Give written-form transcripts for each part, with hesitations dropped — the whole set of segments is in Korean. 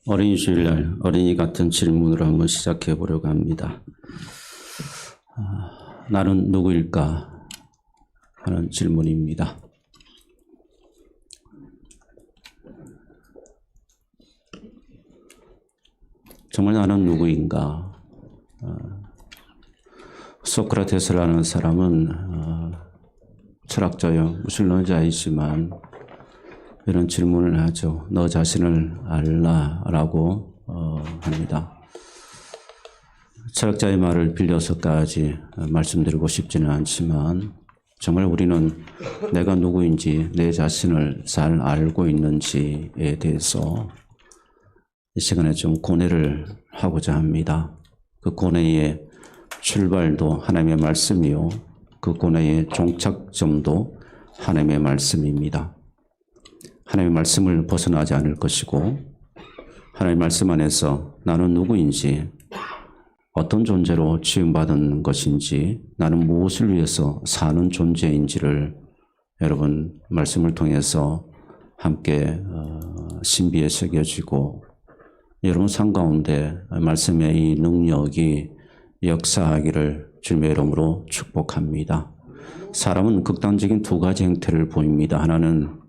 어린이 주일날 어린이 같은 질문으로 한번 시작해 보려고 합니다. 나는 누구일까 하는 질문입니다. 정말 나는 누구인가? 소크라테스라는 사람은 철학자요 무신론자이지만 이런 질문을 하죠. 너 자신을 알라라고 합니다. 철학자의 말을 빌려서까지 말씀드리고 싶지는 않지만 정말 우리는 내가 누구인지 내 자신을 잘 알고 있는지에 대해서 이 시간에 좀 고뇌를 하고자 합니다. 그 고뇌의 출발도 하나님의 말씀이요. 그 고뇌의 종착점도 하나님의 말씀입니다. 하나님의 말씀을 벗어나지 않을 것이고 하나님의 말씀 안에서 나는 누구인지 어떤 존재로 지음받은 것인지 나는 무엇을 위해서 사는 존재인지를 여러분 말씀을 통해서 함께 신비에 새겨지고 여러분 삶 가운데 말씀의 이 능력이 역사하기를 주님의 이름으로 축복합니다. 사람은 극단적인 두 가지 행태를 보입니다. 하나는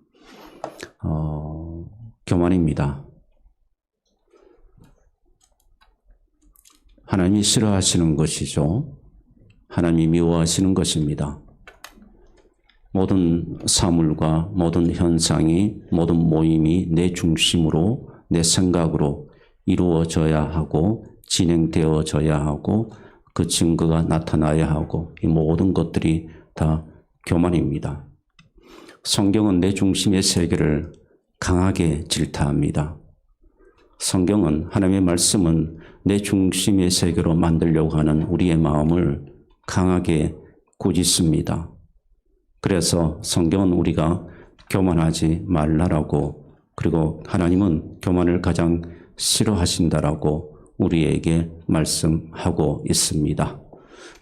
교만입니다. 하나님이 싫어하시는 것이죠. 하나님이 미워하시는 것입니다. 모든 사물과 모든 현상이 모든 모임이 내 중심으로 내 생각으로 이루어져야 하고 진행되어져야 하고 그 증거가 나타나야 하고 이 모든 것들이 다 교만입니다. 성경은 내 중심의 세계를 강하게 질타합니다. 성경은 하나님의 말씀은 내 중심의 세계로 만들려고 하는 우리의 마음을 강하게 꾸짖습니다. 그래서 성경은 우리가 교만하지 말라라고 그리고 하나님은 교만을 가장 싫어하신다라고 우리에게 말씀하고 있습니다.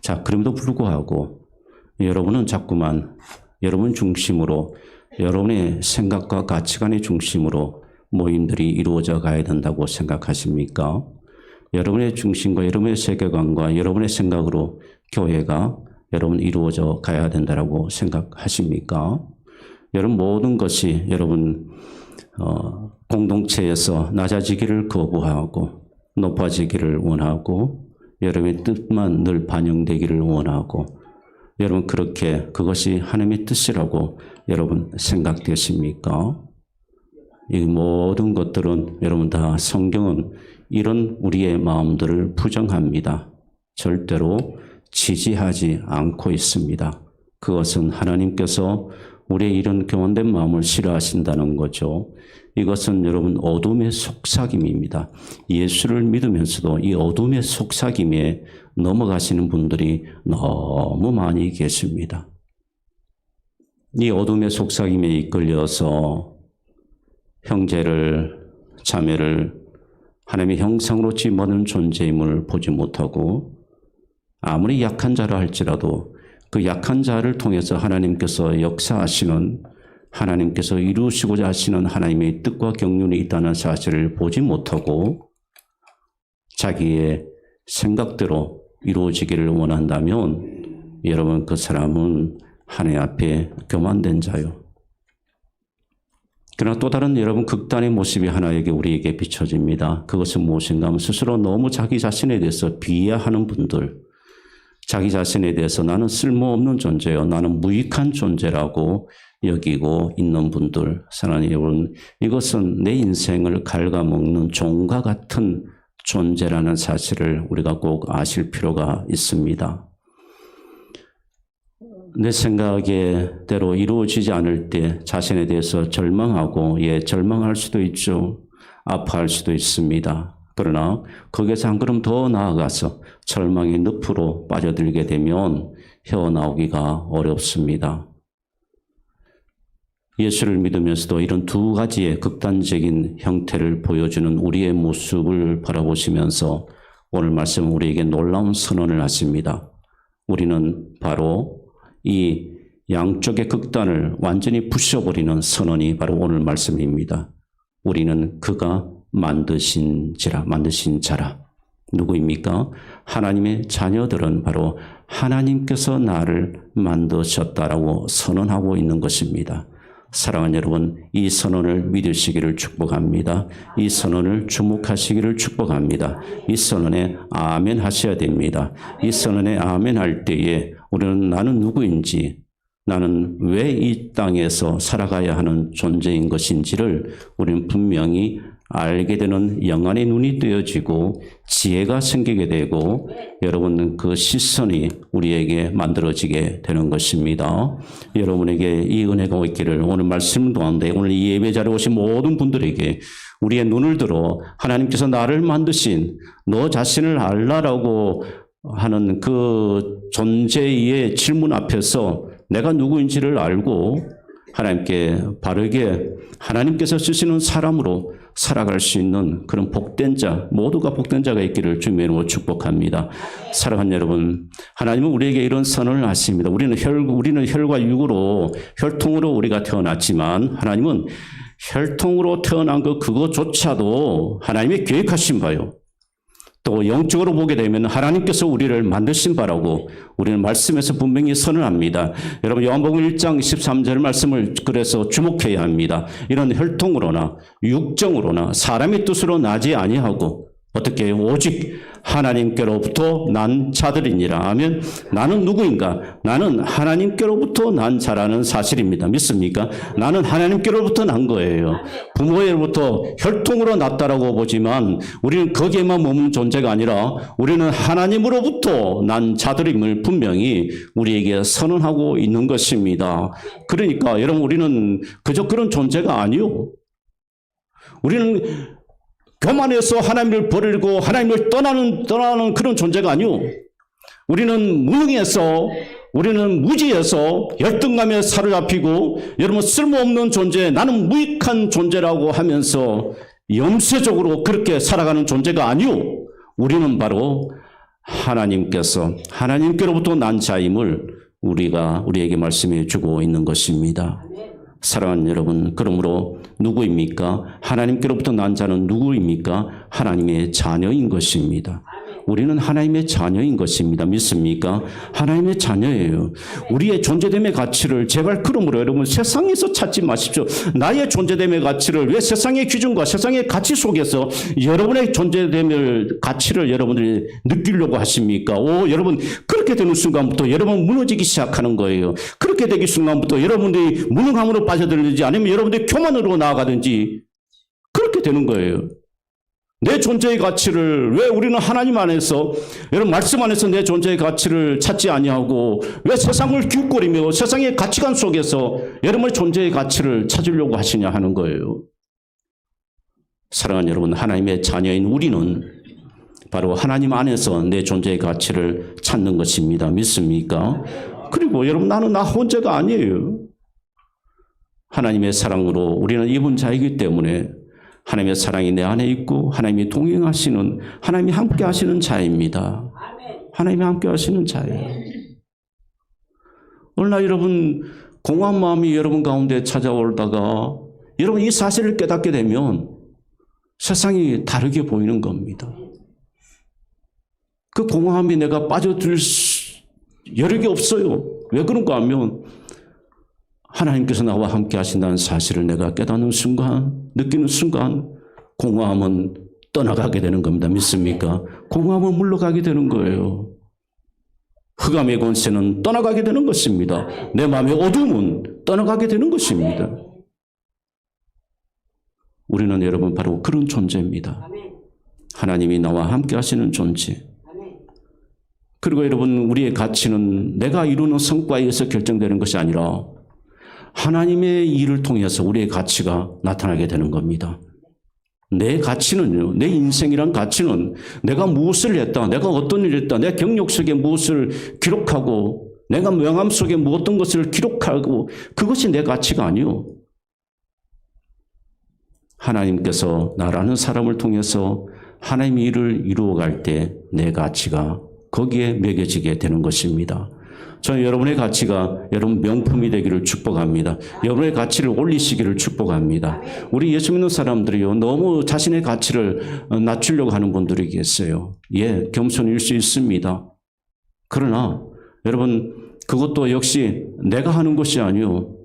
자, 그럼에도 불구하고 여러분은 자꾸만 여러분 중심으로 여러분의 생각과 가치관의 중심으로 모임들이 이루어져 가야 된다고 생각하십니까? 여러분의 중심과 여러분의 세계관과 여러분의 생각으로 교회가 여러분 이루어져 가야 된다고 생각하십니까? 여러분 모든 것이 여러분 공동체에서 낮아지기를 거부하고 높아지기를 원하고 여러분의 뜻만 늘 반영되기를 원하고 여러분 그렇게 그것이 하나님의 뜻이라고 여러분 생각되십니까? 이 모든 것들은 여러분 다 성경은 이런 우리의 마음들을 부정합니다. 절대로 지지하지 않고 있습니다. 그것은 하나님께서 우리의 이런 교만된 마음을 싫어하신다는 거죠. 이것은 여러분 어둠의 속삭임입니다. 예수를 믿으면서도 이 어둠의 속삭임에 넘어가시는 분들이 너무 많이 계십니다. 이 어둠의 속삭임에 이끌려서 형제를 자매를 하나님의 형상으로 지음받은 존재임을 보지 못하고 아무리 약한 자라 할지라도 그 약한 자를 통해서 하나님께서 역사하시는 하나님께서 이루시고자 하시는 하나님의 뜻과 경륜이 있다는 사실을 보지 못하고 자기의 생각대로 이루어지기를 원한다면 여러분 그 사람은 하나님 앞에 교만된 자요. 그러나 또 다른 여러분 극단의 모습이 하나에게 우리에게 비춰집니다. 그것은 무엇인가 하면 스스로 너무 자기 자신에 대해서 비하하는 분들, 자기 자신에 대해서 나는 쓸모없는 존재요, 나는 무익한 존재라고 여기고 있는 분들, 사랑하는 여러분, 이것은 내 인생을 갉아먹는 종과 같은 존재라는 사실을 우리가 꼭 아실 필요가 있습니다. 내 생각대로 이루어지지 않을 때 자신에 대해서 절망하고 절망할 수도 있죠. 아파할 수도 있습니다. 그러나 거기에서 한 걸음 더 나아가서 절망의 늪으로 빠져들게 되면 헤어나오기가 어렵습니다. 예수를 믿으면서도 이런 두 가지의 극단적인 형태를 보여주는 우리의 모습을 바라보시면서 오늘 말씀은 우리에게 놀라운 선언을 하십니다. 우리는 바로 이 양쪽의 극단을 완전히 부셔버리는 선언이 바로 오늘 말씀입니다. 우리는 그가 만드신 자라. 누구입니까? 하나님의 자녀들은 바로 하나님께서 나를 만드셨다라고 선언하고 있는 것입니다. 사랑하는 여러분, 이 선언을 믿으시기를 축복합니다. 이 선언을 주목하시기를 축복합니다. 이 선언에 아멘 하셔야 됩니다. 이 선언에 아멘 할 때에 우리는 나는 누구인지, 나는 왜 이 땅에서 살아가야 하는 존재인 것인지를 우리는 분명히 알게 되는 영안의 눈이 뜨여지고 지혜가 생기게 되고 여러분 그 시선이 우리에게 만들어지게 되는 것입니다. 여러분에게 이 은혜가 있기를 오늘 말씀 가운데 오늘 이 예배 자리에 오신 모든 분들에게 우리의 눈을 들어 하나님께서 나를 만드신 너 자신을 알라라고 하는 그 존재의 질문 앞에서 내가 누구인지를 알고 하나님께 바르게 하나님께서 쓰시는 사람으로 살아갈 수 있는 그런 복된 자, 모두가 복된 자가 있기를 주님의 이름으로 축복합니다. 사랑하는 여러분, 하나님은 우리에게 이런 선언을 하십니다. 우리는 혈과 육으로 혈통으로 우리가 태어났지만 하나님은 혈통으로 태어난 그것조차도 하나님의 계획하신 바요. 또 영적으로 보게 되면 하나님께서 우리를 만드신 바라고 우리는 말씀에서 분명히 선언합니다. 여러분 요한복음 1장 13절 말씀을 그래서 주목해야 합니다. 이런 혈통으로나 육정으로나 사람의 뜻으로 나지 아니하고 어떻게 해요? 오직 하나님께로부터 난 자들이니라 하면 나는 누구인가? 나는 하나님께로부터 난 자라는 사실입니다. 믿습니까? 나는 하나님께로부터 난 거예요. 부모로부터 혈통으로 났다라고 보지만 우리는 거기에만 머문 존재가 아니라 우리는 하나님으로부터 난 자들임을 분명히 우리에게 선언하고 있는 것입니다. 그러니까 여러분 우리는 그저 그런 존재가 아니요. 우리는 교만해서 하나님을 버리고 하나님을 떠나는 그런 존재가 아니오. 우리는 무능해서 우리는 무지해서 열등감에 사로잡히고 여러분 쓸모없는 존재, 나는 무익한 존재라고 하면서 염세적으로 그렇게 살아가는 존재가 아니오. 우리는 바로 하나님께로부터 난 자임을 우리에게 말씀해 주고 있는 것입니다. 사랑하는 여러분, 그러므로 누구입니까? 하나님께로부터 난 자는 누구입니까? 하나님의 자녀인 것입니다. 우리는 하나님의 자녀인 것입니다. 믿습니까? 하나님의 자녀예요. 우리의 존재됨의 가치를 제발 그러므로 여러분 세상에서 찾지 마십시오. 나의 존재됨의 가치를 왜 세상의 기준과 세상의 가치 속에서 여러분의 존재됨의 가치를 여러분들이 느끼려고 하십니까? 여러분 그렇게 되는 순간부터 여러분 무너지기 시작하는 거예요. 그렇게 되기 순간부터 여러분들이 무능함으로 빠져들든지 아니면 여러분들이 교만으로 나아가든지 그렇게 되는 거예요. 내 존재의 가치를 왜 우리는 하나님 안에서 여러분 말씀 안에서 내 존재의 가치를 찾지 아니하고 왜 세상을 기웃거리며 세상의 가치관 속에서 여러분의 존재의 가치를 찾으려고 하시냐 하는 거예요. 사랑하는 여러분, 하나님의 자녀인 우리는 바로 하나님 안에서 내 존재의 가치를 찾는 것입니다. 믿습니까? 그리고 여러분 나는 나 혼자가 아니에요. 하나님의 사랑으로 우리는 입은 자이기 때문에 하나님의 사랑이 내 안에 있고 하나님이 동행하시는 하나님이 함께 하시는 자입니다. 하나님이 함께 하시는 자예요. 오늘 날 여러분 공허한 마음이 여러분 가운데 찾아오다가 여러분 이 사실을 깨닫게 되면 세상이 다르게 보이는 겁니다. 그 공허함이 내가 빠져들 여력이 없어요. 왜 그런가 하면 하나님께서 나와 함께 하신다는 사실을 내가 깨닫는 순간, 느끼는 순간 공허함은 떠나가게 되는 겁니다. 믿습니까? 공허함은 물러가게 되는 거예요. 흑암의 권세는 떠나가게 되는 것입니다. 내 마음의 어둠은 떠나가게 되는 것입니다. 우리는 여러분 바로 그런 존재입니다. 하나님이 나와 함께 하시는 존재. 그리고 여러분 우리의 가치는 내가 이루는 성과에 의해서 결정되는 것이 아니라 하나님의 일을 통해서 우리의 가치가 나타나게 되는 겁니다. 내 가치는요, 내 인생이란 가치는 내가 무엇을 했다, 내가 어떤 일을 했다, 내 경력 속에 무엇을 기록하고 내가 명함 속에 어떤 것을 기록하고 그것이 내 가치가 아니요. 하나님께서 나라는 사람을 통해서 하나님의 일을 이루어갈 때 내 가치가 거기에 매겨지게 되는 것입니다. 저는 여러분의 가치가 여러분 명품이 되기를 축복합니다. 여러분의 가치를 올리시기를 축복합니다. 우리 예수 믿는 사람들이요, 너무 자신의 가치를 낮추려고 하는 분들이 계세요. 예, 겸손일 수 있습니다. 그러나 여러분, 그것도 역시 내가 하는 것이 아니요,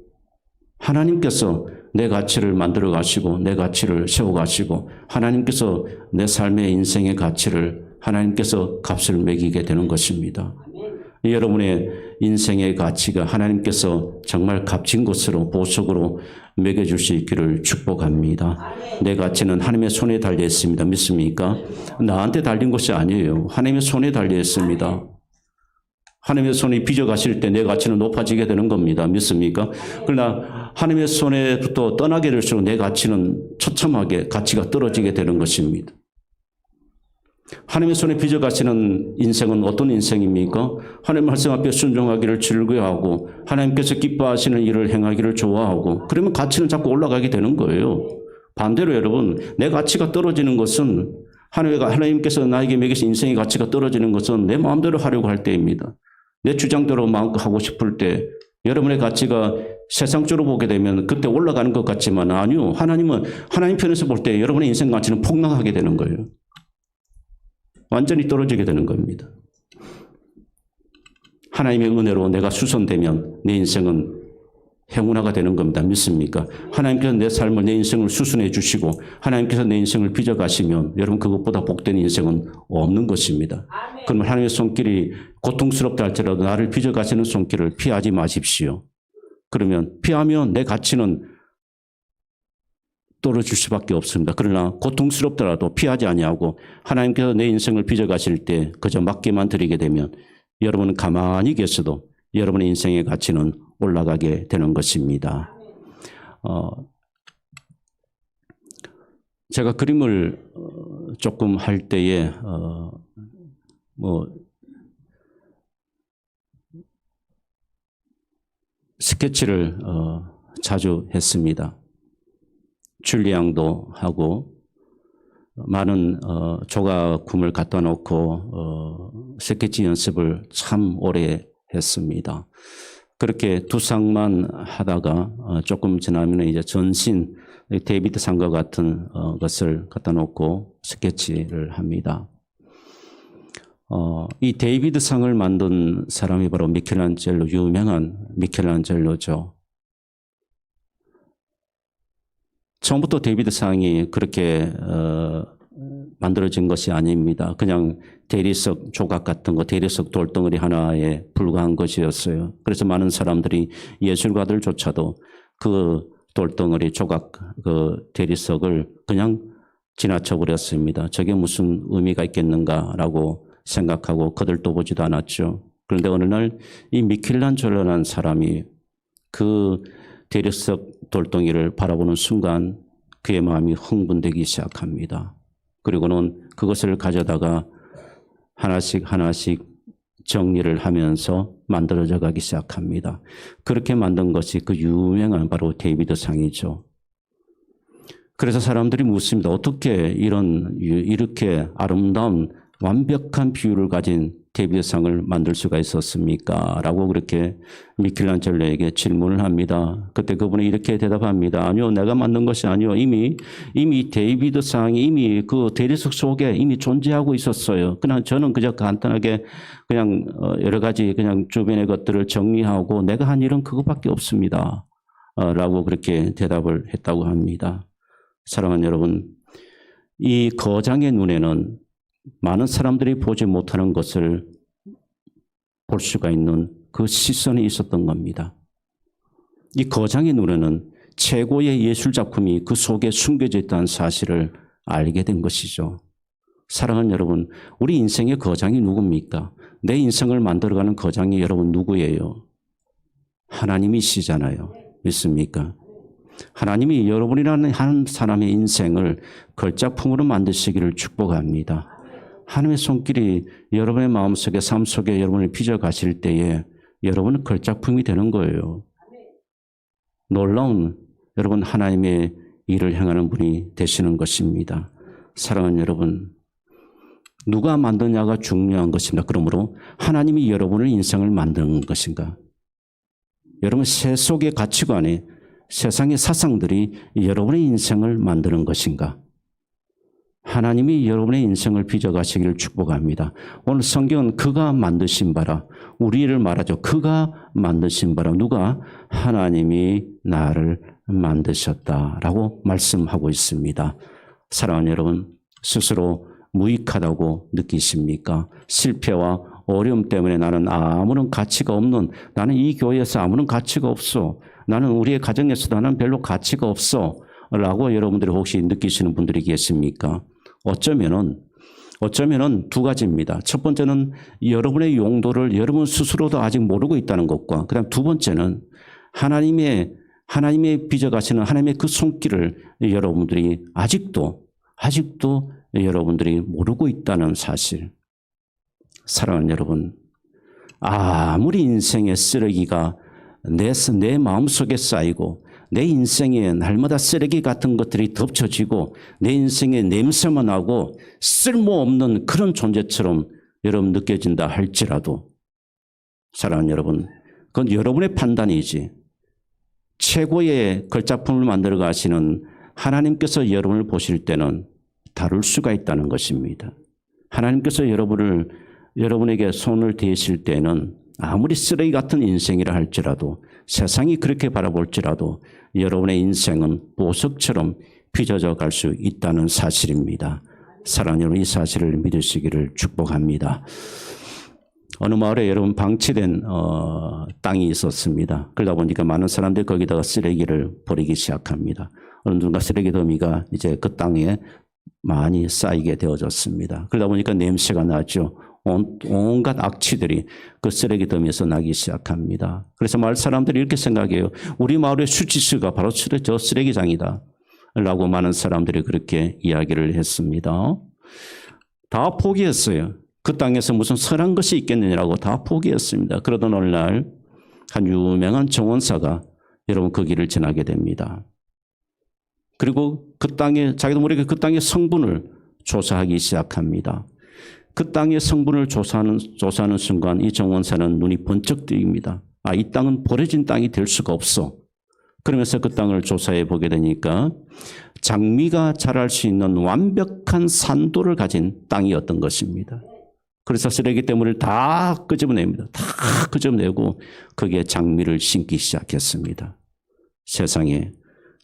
하나님께서 내 가치를 만들어 가시고 내 가치를 세워 가시고 하나님께서 내 삶의 인생의 가치를 하나님께서 값을 매기게 되는 것입니다. 여러분의 인생의 가치가 하나님께서 정말 값진 것으로 보석으로 매겨줄 수 있기를 축복합니다. 내 가치는 하나님의 손에 달려 있습니다. 믿습니까? 나한테 달린 것이 아니에요. 하나님의 손에 달려 있습니다. 하나님의 손이 빚어가실 때 내 가치는 높아지게 되는 겁니다. 믿습니까? 그러나 하나님의 손에부터 떠나게 될수록 내 가치는 처참하게 가치가 떨어지게 되는 것입니다. 하나님의 손에 빚어가시는 인생은 어떤 인생입니까? 하나님 말씀 앞에 순종하기를 즐거워하고 하나님께서 기뻐하시는 일을 행하기를 좋아하고, 그러면 가치는 자꾸 올라가게 되는 거예요. 반대로 여러분, 내 가치가 떨어지는 것은 하나님께서 나에게 매기신 인생의 가치가 떨어지는 것은 내 마음대로 하려고 할 때입니다. 내 주장대로 하고 싶을 때 여러분의 가치가 세상적으로 보게 되면 그때 올라가는 것 같지만 아니요. 하나님은 하나님 편에서 볼 때 여러분의 인생 가치는 폭락하게 되는 거예요. 완전히 떨어지게 되는 겁니다. 하나님의 은혜로 내가 수선되면 내 인생은 행운화가 되는 겁니다. 믿습니까? 하나님께서 내 삶을, 내 인생을 수순해 주시고 하나님께서 내 인생을 빚어가시면 여러분 그것보다 복된 인생은 없는 것입니다. 그러면 하나님의 손길이 고통스럽다 할지라도 나를 빚어가시는 손길을 피하지 마십시오. 그러면 피하면 내 가치는 떨어질 수밖에 없습니다. 그러나 고통스럽더라도 피하지 아니하고 하나님께서 내 인생을 빚어가실 때 그저 맡기만 드리게 되면 여러분은 가만히 계셔도 여러분의 인생의 가치는 올라가게 되는 것입니다. 제가 그림을 조금 할 때에 스케치를 자주 했습니다. 줄리앙도 하고 많은 조각품을 갖다 놓고 스케치 연습을 참 오래 했습니다. 그렇게 두상만 하다가 조금 지나면 이제 전신 데이비드상과 같은 것을 갖다 놓고 스케치를 합니다. 이 데이비드상을 만든 사람이 바로 미켈란젤로, 유명한 미켈란젤로죠. 처음부터 데이비드상이 그렇게 만들어진 것이 아닙니다. 그냥 대리석 조각 같은 거, 대리석 돌덩어리 하나에 불과한 것이었어요. 그래서 많은 사람들이 예술가들조차도 그 돌덩어리 조각, 그 대리석을 그냥 지나쳐 버렸습니다. 저게 무슨 의미가 있겠는가라고 생각하고 거들떠 보지도 않았죠. 그런데 어느 날 이 미켈란젤로라는 사람이 그 대리석 돌덩이를 바라보는 순간 그의 마음이 흥분되기 시작합니다. 그리고는 그것을 가져다가 하나씩 하나씩 정리를 하면서 만들어져 가기 시작합니다. 그렇게 만든 것이 그 유명한 바로 데이비드상이죠. 그래서 사람들이 묻습니다. 어떻게 이렇게 아름다운 완벽한 비율을 가진 데이비드상을 만들 수가 있었습니까? 라고 그렇게 미켈란젤로에게 질문을 합니다. 그때 그분이 이렇게 대답합니다. 아니요, 내가 만든 것이 아니요. 이미 데이비드상이 이미 그 대리석 속에 이미 존재하고 있었어요. 그냥 저는 그저 간단하게 그냥 여러 가지 그냥 주변의 것들을 정리하고 내가 한 일은 그것밖에 없습니다. 라고 그렇게 대답을 했다고 합니다. 사랑하는 여러분, 이 거장의 눈에는 많은 사람들이 보지 못하는 것을 볼 수가 있는 그 시선이 있었던 겁니다. 이 거장의 눈에는 최고의 예술작품이 그 속에 숨겨져 있다는 사실을 알게 된 것이죠. 사랑하는 여러분, 우리 인생의 거장이 누굽니까? 내 인생을 만들어가는 거장이 여러분 누구예요? 하나님이시잖아요. 믿습니까? 하나님이 여러분이라는 한 사람의 인생을 걸작품으로 만드시기를 축복합니다. 하나님의 손길이 여러분의 마음속에, 삶 속에 여러분을 빚어가실 때에 여러분은 걸작품이 되는 거예요. 놀라운 여러분 하나님의 일을 행하는 분이 되시는 것입니다. 사랑하는 여러분, 누가 만드냐가 중요한 것입니다. 그러므로 하나님이 여러분의 인생을 만드는 것인가? 여러분 세속의 가치관에 세상의 사상들이 여러분의 인생을 만드는 것인가? 하나님이 여러분의 인생을 빚어가시기를 축복합니다. 오늘 성경은 그가 만드신 바라, 우리를 말하죠. 그가 만드신 바라. 누가? 하나님이 나를 만드셨다라고 말씀하고 있습니다. 사랑하는 여러분, 스스로 무익하다고 느끼십니까? 실패와 어려움 때문에 나는 아무런 가치가 없는, 나는 이 교회에서 아무런 가치가 없어, 나는 우리의 가정에서도 나는 별로 가치가 없어 라고 여러분들이 혹시 느끼시는 분들이 계십니까? 어쩌면은 두 가지입니다. 첫 번째는 여러분의 용도를 여러분 스스로도 아직 모르고 있다는 것과, 그다음 두 번째는 하나님의 빚어가시는 하나님의 그 손길을 여러분들이 아직도 여러분들이 모르고 있다는 사실. 사랑하는 여러분, 아무리 인생의 쓰레기가 내 마음속에 쌓이고 내 인생에 날마다 쓰레기 같은 것들이 덮쳐지고 내 인생에 냄새만 나고 쓸모없는 그런 존재처럼 여러분 느껴진다 할지라도, 사랑하는 여러분, 그건 여러분의 판단이지 최고의 걸작품을 만들어 가시는 하나님께서 여러분을 보실 때는 다룰 수가 있다는 것입니다. 하나님께서 여러분에게 손을 대실 때는 아무리 쓰레기 같은 인생이라 할지라도, 세상이 그렇게 바라볼지라도 여러분의 인생은 보석처럼 빚어져 갈 수 있다는 사실입니다. 사랑하는 여러분, 이 사실을 믿으시기를 축복합니다. 어느 마을에 여러분 방치된 땅이 있었습니다. 그러다 보니까 많은 사람들이 거기다가 쓰레기를 버리기 시작합니다. 어느 누군가 쓰레기 더미가 이제 그 땅에 많이 쌓이게 되어졌습니다. 그러다 보니까 냄새가 나죠. 온갖 악취들이 그 쓰레기 더미에서 나기 시작합니다. 그래서 마을 사람들이 이렇게 생각해요. 우리 마을의 수치스가 바로 저 쓰레기장이다 라고 많은 사람들이 그렇게 이야기를 했습니다. 다 포기했어요. 그 땅에서 무슨 선한 것이 있겠느냐고 다 포기했습니다. 그러던 어느 날 한 유명한 정원사가 여러분 그 길을 지나게 됩니다. 그리고 그 땅에, 자기도 모르게 그 땅의 성분을 조사하기 시작합니다. 그 땅의 성분을 조사하는 순간 이 정원사는 눈이 번쩍 뜨입니다. 이 땅은 버려진 땅이 될 수가 없어. 그러면서 그 땅을 조사해 보게 되니까 장미가 자랄 수 있는 완벽한 산도를 가진 땅이었던 것입니다. 그래서 쓰레기 때문에 다 끄집어냅니다. 다 끄집어내고 거기에 장미를 심기 시작했습니다. 세상에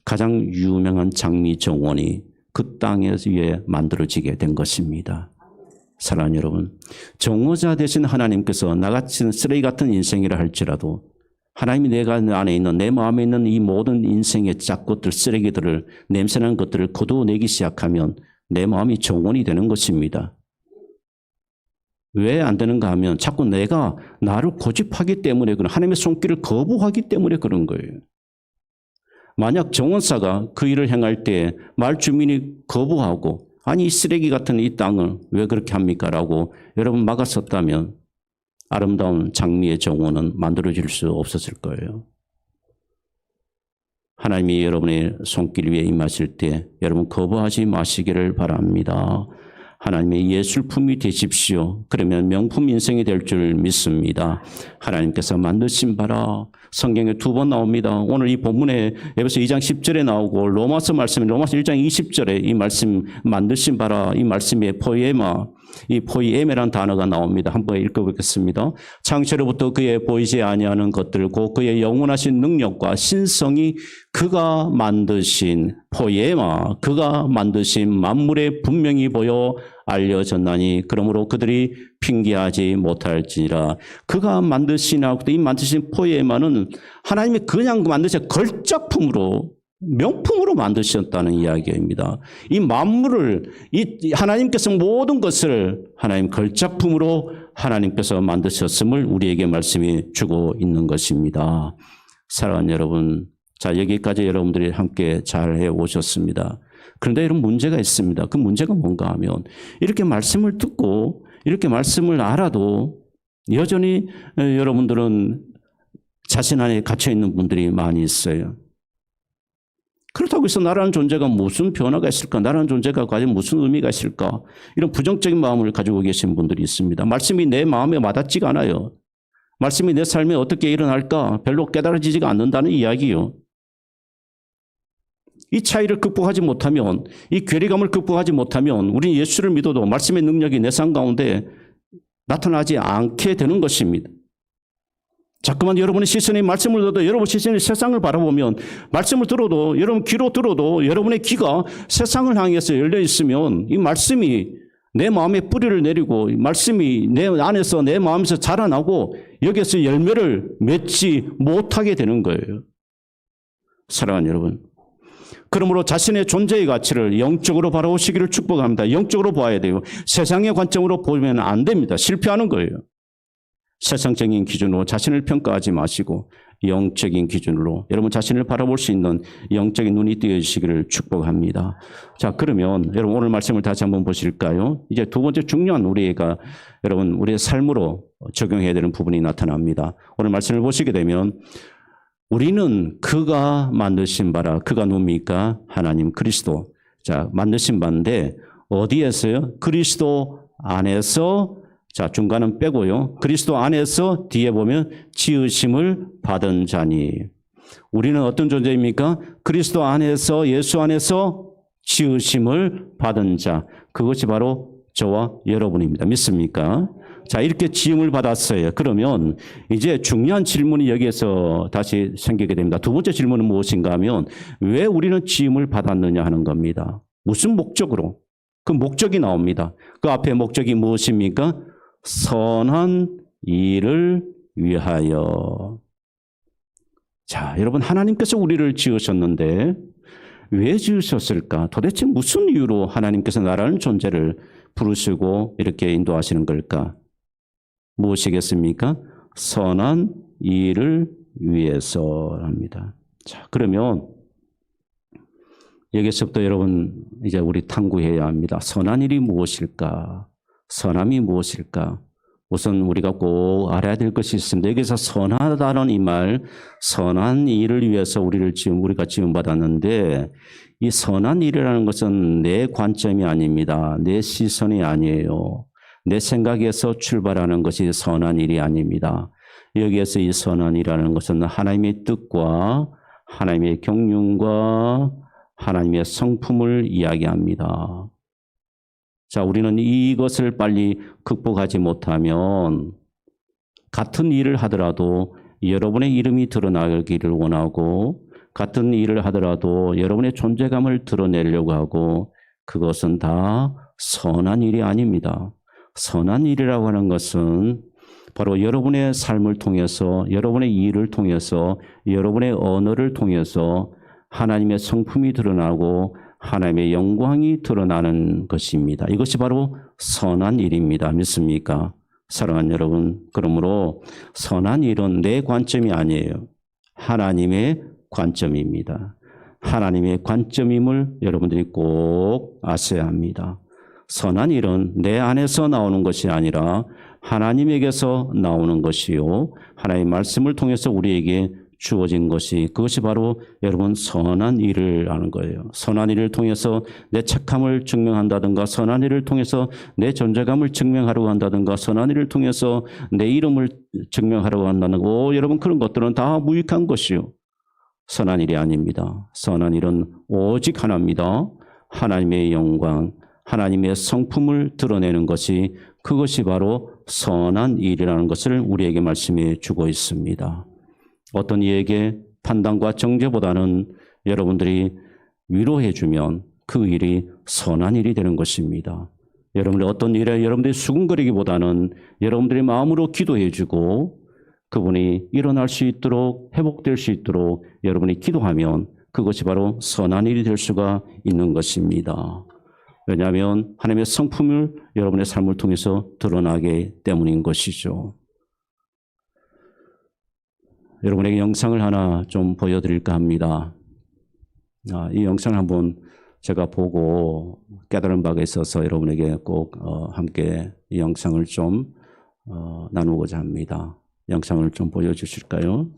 가장 유명한 장미 정원이 그 땅에 위에 만들어지게 된 것입니다. 사랑하는 여러분, 정오자 되신 하나님께서 나같이 쓰레기 같은 인생이라 할지라도 하나님이 내가 안에 있는, 내 마음에 있는 이 모든 인생의 짝것들, 쓰레기들을, 냄새나는 것들을 거두어내기 시작하면 내 마음이 정원이 되는 것입니다. 왜 안 되는가 하면 자꾸 내가 나를 고집하기 때문에, 하나님의 손길을 거부하기 때문에 그런 거예요. 만약 정원사가 그 일을 행할 때 마을 주민이 거부하고, 아니 이 쓰레기 같은 이 땅을 왜 그렇게 합니까? 라고 여러분 막았었다면 아름다운 장미의 정원은 만들어질 수 없었을 거예요. 하나님이 여러분의 손길 위에 임하실 때 여러분 거부하지 마시기를 바랍니다. 하나님의 예술품이 되십시오. 그러면 명품 인생이 될 줄 믿습니다. 하나님께서 만드신 바라, 성경에 2번 나옵니다. 오늘 이 본문에 에베소 2장 10절에 나오고 로마서 말씀에 로마서 1장 20절에 이 말씀 만드신 바라, 이 말씀에 포이에마, 이 포이에메라는 단어가 나옵니다. 한번 읽어보겠습니다. 창세로부터 그의 보이지 아니하는 것들 곧 그의 영원하신 능력과 신성이 그가 만드신 포이에마, 그가 만드신 만물에 분명히 보여 알려졌나니 그러므로 그들이 핑계하지 못할지니라. 그가 만드시나, 이 만드신 포이에마는 하나님이 그냥 만드신 걸작품으로, 명품으로 만드셨다는 이야기입니다. 이 만물을, 이 하나님께서 모든 것을 하나님 걸작품으로 하나님께서 만드셨음을 우리에게 말씀해 주고 있는 것입니다. 사랑하는 여러분, 자, 여기까지 여러분들이 함께 잘 해 오셨습니다. 그런데 이런 문제가 있습니다. 그 문제가 뭔가 하면 이렇게 말씀을 듣고 이렇게 말씀을 알아도 여전히 여러분들은 자신 안에 갇혀 있는 분들이 많이 있어요. 그렇다고 해서 나라는 존재가 무슨 변화가 있을까? 나라는 존재가 과연 무슨 의미가 있을까? 이런 부정적인 마음을 가지고 계신 분들이 있습니다. 말씀이 내 마음에 와닿지가 않아요. 말씀이 내 삶에 어떻게 일어날까? 별로 깨달아지지가 않는다는 이야기요. 이 차이를 극복하지 못하면, 이 괴리감을 극복하지 못하면 우리는 예수를 믿어도 말씀의 능력이 내 삶 가운데 나타나지 않게 되는 것입니다. 자꾸만 여러분의 시선이 말씀을 들어도 여러분 시선이 세상을 바라보면 말씀을 들어도 여러분 귀로 들어도 여러분의 귀가 세상을 향해서 열려 있으면 이 말씀이 내 마음에 뿌리를 내리고 이 말씀이 내 안에서 내 마음에서 자라나고 여기에서 열매를 맺지 못하게 되는 거예요. 사랑하는 여러분. 그러므로 자신의 존재의 가치를 영적으로 바라보시기를 축복합니다. 영적으로 봐야 돼요. 세상의 관점으로 보면 안 됩니다. 실패하는 거예요. 세상적인 기준으로 자신을 평가하지 마시고 영적인 기준으로 여러분 자신을 바라볼 수 있는 영적인 눈이 뜨여지시기를 축복합니다. 자, 그러면 여러분 오늘 말씀을 다시 한번 보실까요? 이제 두 번째 중요한 우리가 여러분 우리의 삶으로 적용해야 되는 부분이 나타납니다. 오늘 말씀을 보시게 되면 우리는 그가 만드신 바라. 그가 누굽니까? 하나님 그리스도. 자, 만드신 바인데 어디에서요? 그리스도 안에서. 자, 중간은 빼고요. 그리스도 안에서 뒤에 보면 지으심을 받은 자니. 우리는 어떤 존재입니까? 그리스도 안에서 예수 안에서 지으심을 받은 자. 그것이 바로 저와 여러분입니다. 믿습니까? 자, 이렇게 지음을 받았어요. 그러면 이제 중요한 질문이 여기에서 다시 생기게 됩니다. 두 번째 질문은 무엇인가 하면 왜 우리는 지음을 받았느냐 하는 겁니다. 무슨 목적으로? 그 목적이 나옵니다. 그 앞에 목적이 무엇입니까? 선한 일을 위하여. 자, 여러분 하나님께서 우리를 지으셨는데 왜 지으셨을까? 도대체 무슨 이유로 하나님께서 나라는 존재를 부르시고 이렇게 인도하시는 걸까? 무엇이겠습니까? 선한 일을 위해서랍니다. 자, 그러면 여기서부터 여러분 이제 우리 탐구해야 합니다. 선한 일이 무엇일까? 선함이 무엇일까? 우선 우리가 꼭 알아야 될 것이 있습니다. 여기서 선하다는 이 말, 선한 일을 위해서 우리가 지음받았는데 이 선한 일이라는 것은 내 관점이 아닙니다. 내 시선이 아니에요. 내 생각에서 출발하는 것이 선한 일이 아닙니다. 여기에서 이 선한 일이라는 것은 하나님의 뜻과 하나님의 경륜과 하나님의 성품을 이야기합니다. 자, 우리는 이것을 빨리 극복하지 못하면 같은 일을 하더라도 여러분의 이름이 드러나기를 원하고 같은 일을 하더라도 여러분의 존재감을 드러내려고 하고 그것은 다 선한 일이 아닙니다. 선한 일이라고 하는 것은 바로 여러분의 삶을 통해서 여러분의 일을 통해서 여러분의 언어를 통해서 하나님의 성품이 드러나고 하나님의 영광이 드러나는 것입니다. 이것이 바로 선한 일입니다. 믿습니까? 사랑하는 여러분, 그러므로 선한 일은 내 관점이 아니에요. 하나님의 관점입니다. 하나님의 관점임을 여러분들이 꼭 아셔야 합니다. 선한 일은 내 안에서 나오는 것이 아니라 하나님에게서 나오는 것이요. 하나님의 말씀을 통해서 우리에게 주어진 것이 그것이 바로 여러분 선한 일을 하는 거예요. 선한 일을 통해서 내 착함을 증명한다든가 선한 일을 통해서 내 존재감을 증명하려고 한다든가 선한 일을 통해서 내 이름을 증명하려고 한다는 거 여러분 그런 것들은 다 무익한 것이요. 선한 일이 아닙니다. 선한 일은 오직 하나입니다. 하나님의 영광, 하나님의 성품을 드러내는 것이 그것이 바로 선한 일이라는 것을 우리에게 말씀해 주고 있습니다. 어떤 이에게 판단과 정죄보다는 여러분들이 위로해 주면 그 일이 선한 일이 되는 것입니다. 여러분들이 어떤 일에 여러분들이 수군거리기보다는 여러분들의 마음으로 기도해 주고 그분이 일어날 수 있도록 회복될 수 있도록 여러분이 기도하면 그것이 바로 선한 일이 될 수가 있는 것입니다. 왜냐하면 하나님의 성품을 여러분의 삶을 통해서 드러나기 때문인 것이죠. 여러분에게 영상을 하나 좀 보여드릴까 합니다. 이 영상을 한번 제가 보고 깨달은 바가 있어서 여러분에게 꼭 함께 이 영상을 좀 나누고자 합니다. 영상을 좀 보여주실까요?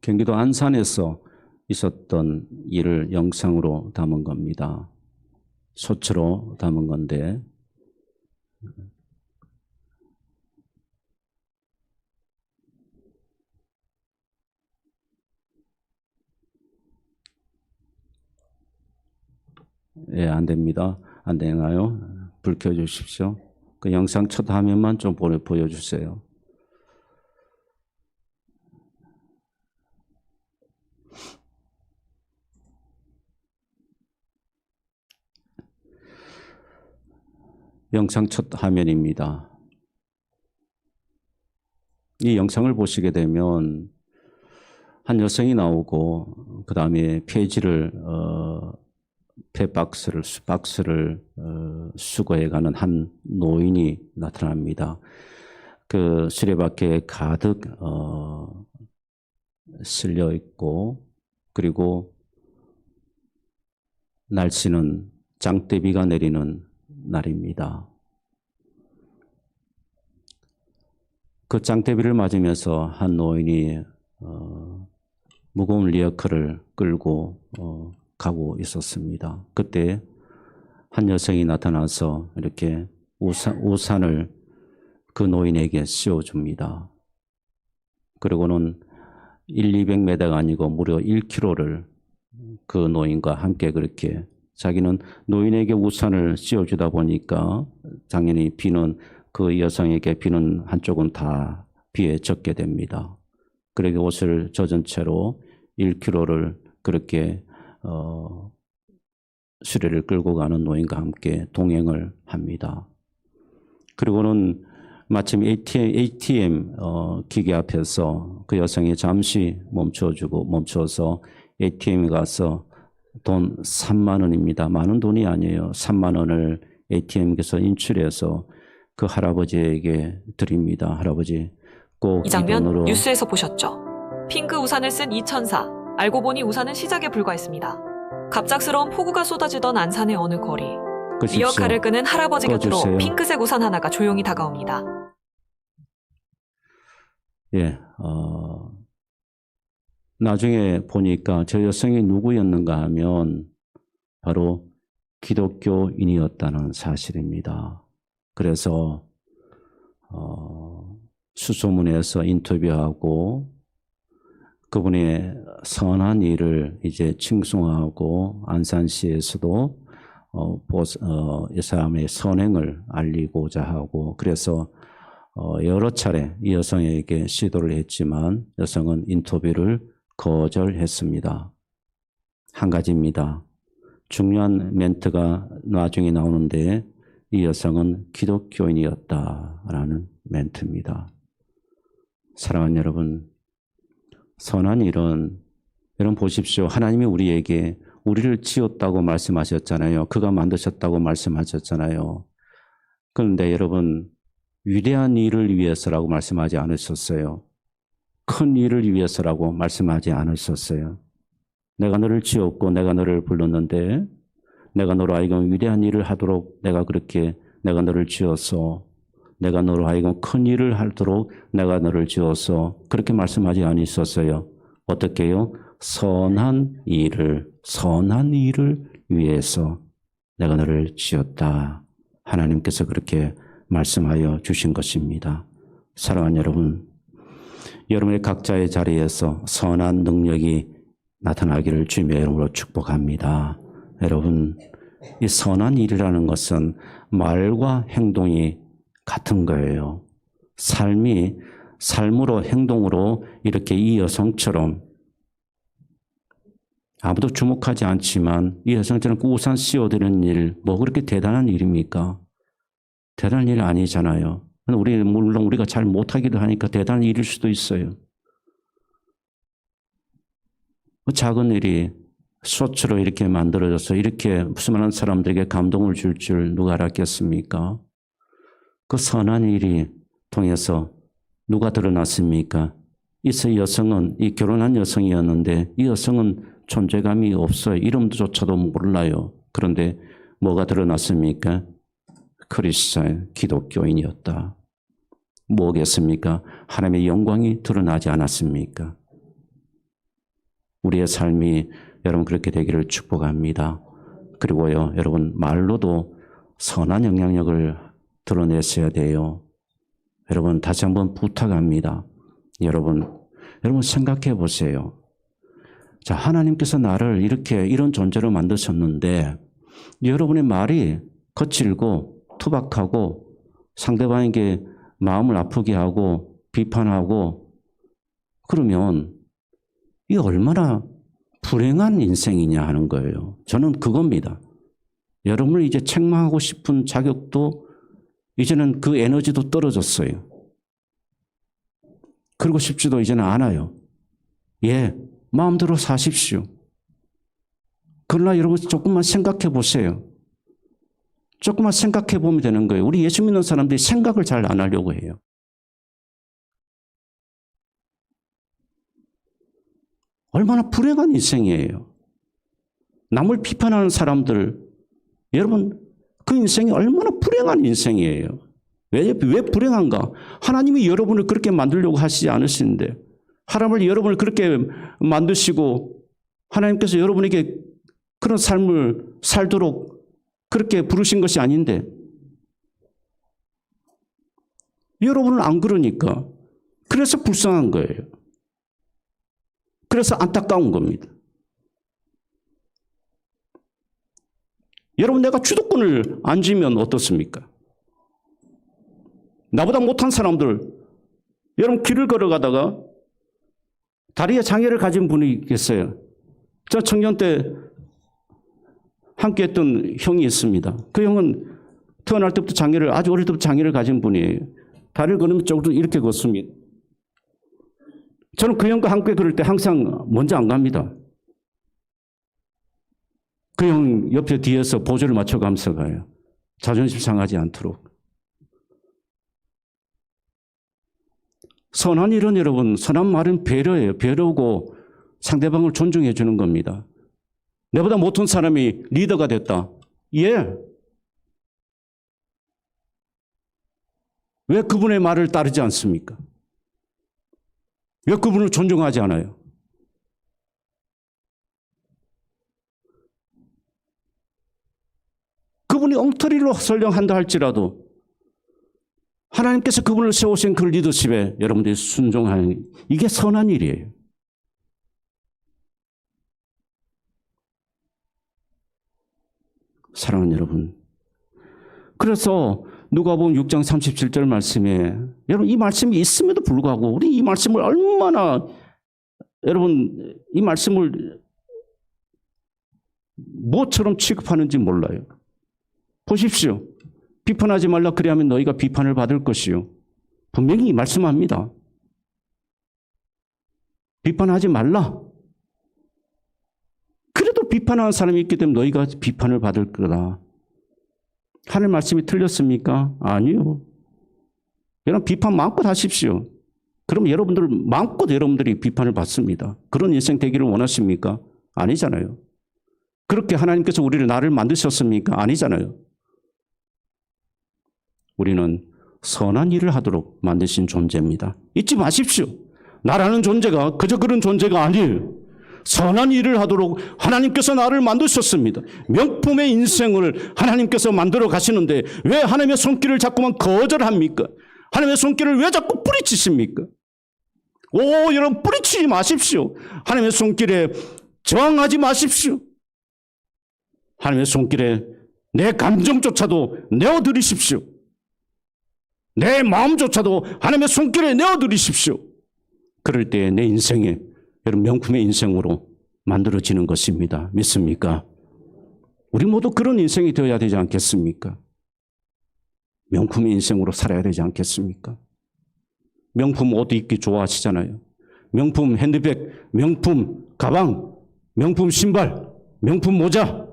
경기도 안산에서 있었던 일을 영상으로 담은 겁니다. 소처로 담은 건데 예, 안 됩니다. 안 되나요? 불 켜주십시오. 그 영상 첫 화면만 좀 보여주세요. 영상 첫 화면입니다. 이 영상을 보시게 되면 한 여성이 나오고 그 다음에 폐지를 박스를 수거해가는 한 노인이 나타납니다. 그 수레바퀴에 가득 실려 있고 그리고 날씨는 장대비가 내리는 날입니다. 그 장대비를 맞으면서 한 노인이 무거운 리어카를 끌고 가고 있었습니다. 그때 한 여성이 나타나서 이렇게 우산을 그 노인에게 씌워줍니다. 그리고는 200m가 아니고 무려 1km를 그 노인과 함께 그렇게 자기는 노인에게 우산을 씌워주다 보니까 당연히 비는 그 여성에게 비는 한쪽은 다 비에 젖게 됩니다. 그렇게 옷을 젖은 채로 1km를 그렇게 수레를 끌고 가는 노인과 함께 동행을 합니다. 그리고는 마침 ATM 기계 앞에서 그 여성이 잠시 멈춰서 ATM에 가서 돈 3만 원입니다. 많은 돈이 아니에요. 3만 원을 ATM에서 인출해서 그 할아버지에게 드립니다. 할아버지 꼭 이 장면 돈으로. 뉴스에서 보셨죠? 핑크 우산을 쓴 이천사. 알고 보니 우산은 시작에 불과했습니다. 갑작스러운 폭우가 쏟아지던 안산의 어느 거리. 리어카를 끄는 할아버지 곁으로 핑크색 우산 하나가 조용히 다가옵니다. 예, 나중에 보니까 저 여성이 누구였는가 하면 바로 기독교인이었다는 사실입니다. 그래서 수소문에서 인터뷰하고 그분의 선한 일을 이제 칭송하고 안산시에서도 이 사람의 선행을 알리고자 하고 그래서 여러 차례 이 여성에게 시도를 했지만 여성은 인터뷰를 거절했습니다. 한 가지입니다. 중요한 멘트가 나중에 나오는데 이 여성은 기독교인이었다라는 멘트입니다. 사랑하는 여러분, 선한 일은 여러분 보십시오. 하나님이 우리에게 우리를 지었다고 말씀하셨잖아요. 그가 만드셨다고 말씀하셨잖아요. 그런데 여러분 위대한 일을 위해서라고 말씀하지 않으셨어요. 큰 일을 위해서라고 말씀하지 않으셨어요. 내가 너를 지었고 내가 너를 불렀는데 내가 너로 하여금 위대한 일을 하도록 내가 너를 지어서 내가 너로 하여금 큰 일을 하도록 내가 너를 지어서 그렇게 말씀하지 않으셨어요. 어떻게 해요? 선한 일을 위해서 내가 너를 지었다. 하나님께서 그렇게 말씀하여 주신 것입니다. 사랑하는 여러분, 여러분의 각자의 자리에서 선한 능력이 나타나기를 주님의 이름으로 축복합니다. 여러분, 이 선한 일이라는 것은 말과 행동이 같은 거예요. 삶으로 행동으로 이렇게 이 여성처럼 아무도 주목하지 않지만 이 여성처럼 우산 씌워드리는 일, 뭐 그렇게 대단한 일입니까? 대단한 일 아니잖아요. 물론 우리가 잘 못하기도 하니까 대단한 일일 수도 있어요. 작은 일이 소처로 이렇게 만들어져서 이렇게 수많은 사람들에게 감동을 줄 누가 알았겠습니까? 그 선한 일이 통해서 누가 드러났습니까? 이 여성은 이 결혼한 여성이었는데 이 여성은 존재감이 없어요. 이름조차도 몰라요. 그런데 뭐가 드러났습니까? 크리스찬, 기독교인이었다. 뭐겠습니까? 하나님의 영광이 드러나지 않았습니까? 우리의 삶이 여러분 그렇게 되기를 축복합니다. 그리고요, 여러분 말로도 선한 영향력을 드러냈어야 돼요. 여러분 다시 한번 부탁합니다. 여러분 생각해 보세요. 자, 하나님께서 나를 이런 존재로 만드셨는데 여러분의 말이 거칠고 투박하고 상대방에게 마음을 아프게 하고 비판하고 그러면 이 얼마나 불행한 인생이냐 하는 거예요. 저는 그겁니다. 여러분을 이제 책망하고 싶은 자격도 이제는 그 에너지도 떨어졌어요. 그러고 싶지도 이제는 않아요. 예, 마음대로 사십시오. 그러나 여러분 조금만 생각해 보세요. 조금만 생각해 보면 되는 거예요. 우리 예수 믿는 사람들이 생각을 잘 안 하려고 해요. 얼마나 불행한 인생이에요. 남을 비판하는 사람들, 여러분 그 인생이 얼마나 불행한 인생이에요. 왜 불행한가? 하나님이 여러분을 그렇게 만들려고 하시지 않으시는데 하나님을 여러분을 그렇게 만드시고 하나님께서 여러분에게 그런 삶을 살도록 그렇게 부르신 것이 아닌데 여러분은 안 그러니까 그래서 불쌍한 거예요. 그래서 안타까운 겁니다. 여러분 내가 주도권을 안 쥐면 어떻습니까? 나보다 못한 사람들, 여러분 길을 걸어가다가 다리에 장애를 가진 분이 계세요. 저 청년 때 함께 했던 형이 있습니다. 그 형은 태어날 때부터 아주 어릴 때부터 장애를 가진 분이에요. 다리를 걸으면 쪽으로 이렇게 걷습니다. 저는 그 형과 함께 걸을 때 항상 먼저 안 갑니다. 그 형 옆에 뒤에서 보조를 맞춰가면서 가요. 자존심 상하지 않도록. 선한 일은 여러분, 선한 말은 배려예요. 배려고 상대방을 존중해 주는 겁니다. 내보다 못한 사람이 리더가 됐다. 예. 왜 그분의 말을 따르지 않습니까? 왜 그분을 존중하지 않아요? 그분이 엉터리로 설령한다 할지라도 하나님께서 그분을 세우신 그 리더십에 여러분들이 순종하는 이게 선한 일이에요. 사랑하는 여러분. 그래서 누가복음 6장 37절 말씀에 여러분 이 말씀이 있음에도 불구하고 우리 이 말씀을 얼마나 여러분 이 말씀을 뭐처럼 취급하는지 몰라요. 보십시오. 비판하지 말라 그리하면 너희가 비판을 받을 것이요. 분명히 말씀합니다. 비판하지 말라. 그래도 비판하는 사람이 있기 때문에 너희가 비판을 받을 거다. 하늘 말씀이 틀렸습니까? 아니요. 여러분 비판 마음껏 하십시오. 그럼 마음껏 여러분들이 비판을 받습니다. 그런 인생 되기를 원하십니까? 아니잖아요. 그렇게 하나님께서 나를 만드셨습니까? 아니잖아요. 우리는 선한 일을 하도록 만드신 존재입니다. 잊지 마십시오. 나라는 존재가 그저 그런 존재가 아니에요. 선한 일을 하도록 하나님께서 나를 만드셨습니다. 명품의 인생을 하나님께서 만들어 가시는데 왜 하나님의 손길을 자꾸만 거절합니까? 하나님의 손길을 왜 자꾸 뿌리치십니까? 여러분 뿌리치지 마십시오. 하나님의 손길에 저항하지 마십시오. 하나님의 손길에 내 감정조차도 내어드리십시오. 내 마음조차도 하나님의 손길에 내어드리십시오. 그럴 때 내 인생에 여러분 명품의 인생으로 만들어지는 것입니다. 믿습니까? 우리 모두 그런 인생이 되어야 되지 않겠습니까? 명품의 인생으로 살아야 되지 않겠습니까? 명품 옷 입기 좋아하시잖아요. 명품 핸드백, 명품 가방, 명품 신발, 명품 모자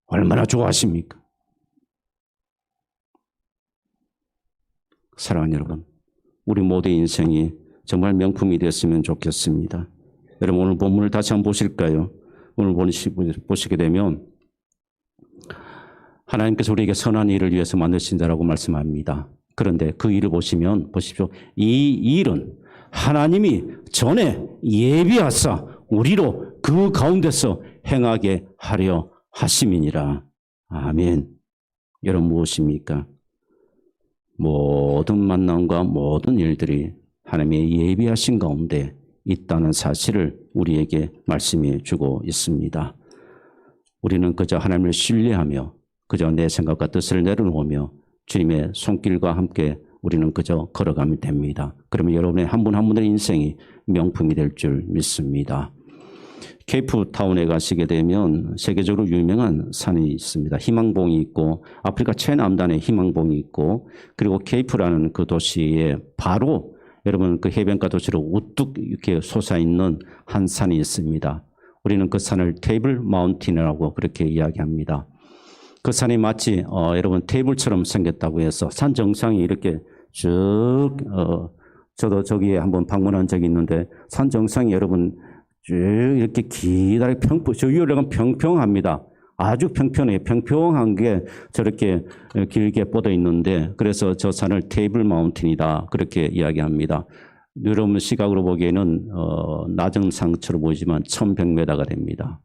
얼마나 좋아하십니까? 사랑하는 여러분, 우리 모두의 인생이 정말 명품이 됐으면 좋겠습니다. 여러분 오늘 본문을 다시 한번 보실까요? 오늘 보시게 되면 하나님께서 우리에게 선한 일을 위해서 만드신 자라고 말씀합니다. 그런데 그 일을 보시면 보십시오. 이 일은 하나님이 전에 예비하사 우리로 그 가운데서 행하게 하려 하심이니라. 아멘. 여러분 무엇입니까? 모든 만남과 모든 일들이 하나님의 예비하신 가운데 있다는 사실을 우리에게 말씀해 주고 있습니다. 우리는 그저 하나님을 신뢰하며 그저 내 생각과 뜻을 내려놓으며 주님의 손길과 함께 우리는 그저 걸어가면 됩니다. 그러면 여러분의 한 분 한 분의 인생이 명품이 될 줄 믿습니다. 케이프타운에 가시게 되면 세계적으로 유명한 산이 있습니다. 희망봉이 있고 아프리카 최남단에 희망봉이 있고 그리고 케이프라는 그 도시에 바로 여러분 그 해변가 도시로 우뚝 이렇게 솟아있는 한 산이 있습니다. 우리는 그 산을 테이블 마운틴이라고 그렇게 이야기합니다. 그 산이 마치 여러분 테이블처럼 생겼다고 해서 산 정상이 이렇게 쭉 저도 저기에 한번 방문한 적이 있는데 산 정상이 여러분 쭉 이렇게 기다랗게 저 위로 가면 평평합니다. 아주 평평해요. 평평한 게 저렇게 길게 뻗어 있는데 그래서 저 산을 테이블 마운틴이다 그렇게 이야기합니다. 여러분 시각으로 보기에는 낮은 상처로 보이지만 1100m가 됩니다.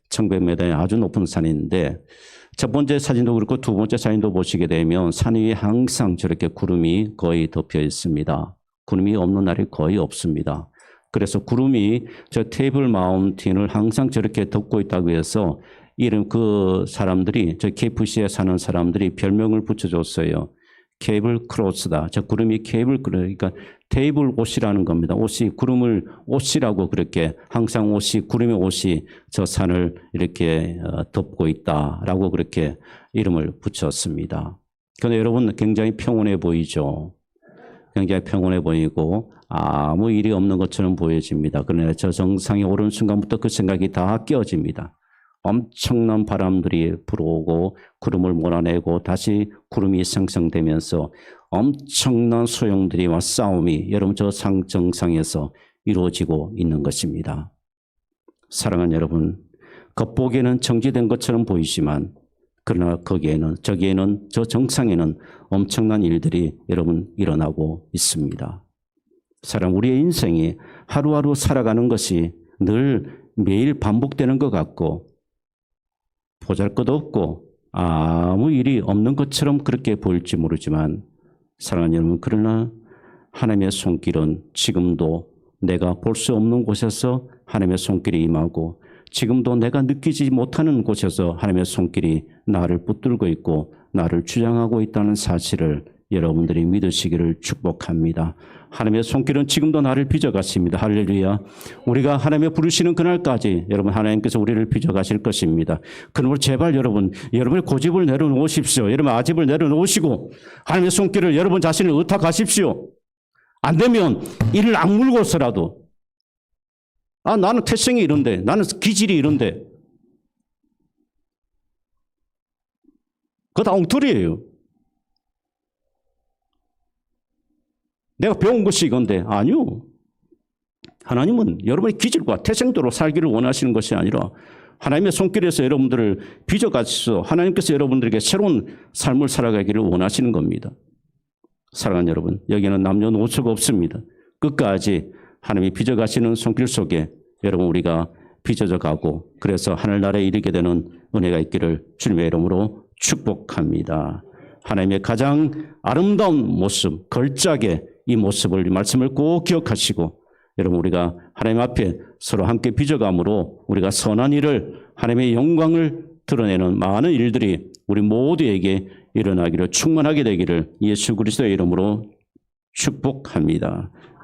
1100m의 아주 높은 산인데 첫 번째 사진도 그렇고 두 번째 사진도 보시게 되면 산 위에 항상 저렇게 구름이 거의 덮여 있습니다. 구름이 없는 날이 거의 없습니다. 그래서 구름이 저 테이블 마운틴을 항상 저렇게 덮고 있다고 해서 이름 그 사람들이 저 KFC에 사는 사람들이 별명을 붙여줬어요. 케이블 크로스다. 저 구름이 케이블 그러니까 테이블 옷이라는 겁니다. 옷이 구름을 옷이라고 그렇게 항상 옷이 구름의 옷이 저 산을 이렇게 덮고 있다라고 그렇게 이름을 붙였습니다. 그런데 여러분 굉장히 평온해 보이죠. 굉장히 평온해 보이고 아무 일이 없는 것처럼 보여집니다. 그러나 저 정상에 오른 순간부터 그 생각이 다 깨어집니다. 엄청난 바람들이 불어오고 구름을 몰아내고 다시 구름이 생성되면서 엄청난 소용들이와 싸움이 여러분 저 상 정상에서 이루어지고 있는 것입니다. 사랑하는 여러분, 겉보기에는 정지된 것처럼 보이지만 그러나 저기에는 저 정상에는 엄청난 일들이 여러분 일어나고 있습니다. 사랑 우리의 인생이 하루하루 살아가는 것이 늘 매일 반복되는 것 같고 보잘것없고 아무 일이 없는 것처럼 그렇게 보일지 모르지만 사랑하는 여러분 그러나 하나님의 손길은 지금도 내가 볼 수 없는 곳에서 하나님의 손길이 임하고 지금도 내가 느끼지 못하는 곳에서 하나님의 손길이 나를 붙들고 있고 나를 주장하고 있다는 사실을 여러분들이 믿으시기를 축복합니다. 하나님의 손길은 지금도 나를 빚어갔습니다. 할렐루야. 우리가 하나님의 부르시는 그날까지 여러분 하나님께서 우리를 빚어가실 것입니다. 그러므로 제발 여러분의 고집을 내려놓으십시오. 여러분 아집을 내려놓으시고 하나님의 손길을 여러분 자신을 의탁하십시오. 안 되면 이를 악물고서라도 나는 태생이 이런데 나는 기질이 이런데 그거 다 엉터리예요. 내가 배운 것이 이건데 아니요. 하나님은 여러분의 기질과 태생대로 살기를 원하시는 것이 아니라 하나님의 손길에서 여러분들을 빚어가셔서 하나님께서 여러분들에게 새로운 삶을 살아가기를 원하시는 겁니다. 사랑하는 여러분, 여기는 남녀노소가 없습니다. 끝까지 하나님이 빚어가시는 손길 속에 여러분 우리가 빚어져 가고 그래서 하늘나라에 이르게 되는 은혜가 있기를 주님의 이름으로 축복합니다. 하나님의 가장 아름다운 모습, 걸작의 이 모습을, 이 말씀을 꼭 기억하시고 여러분 우리가 하나님 앞에 서로 함께 빚어감으로 우리가 선한 일을 하나님의 영광을 드러내는 많은 일들이 우리 모두에게 일어나기를 충만하게 되기를 예수 그리스도의 이름으로 축복합니다.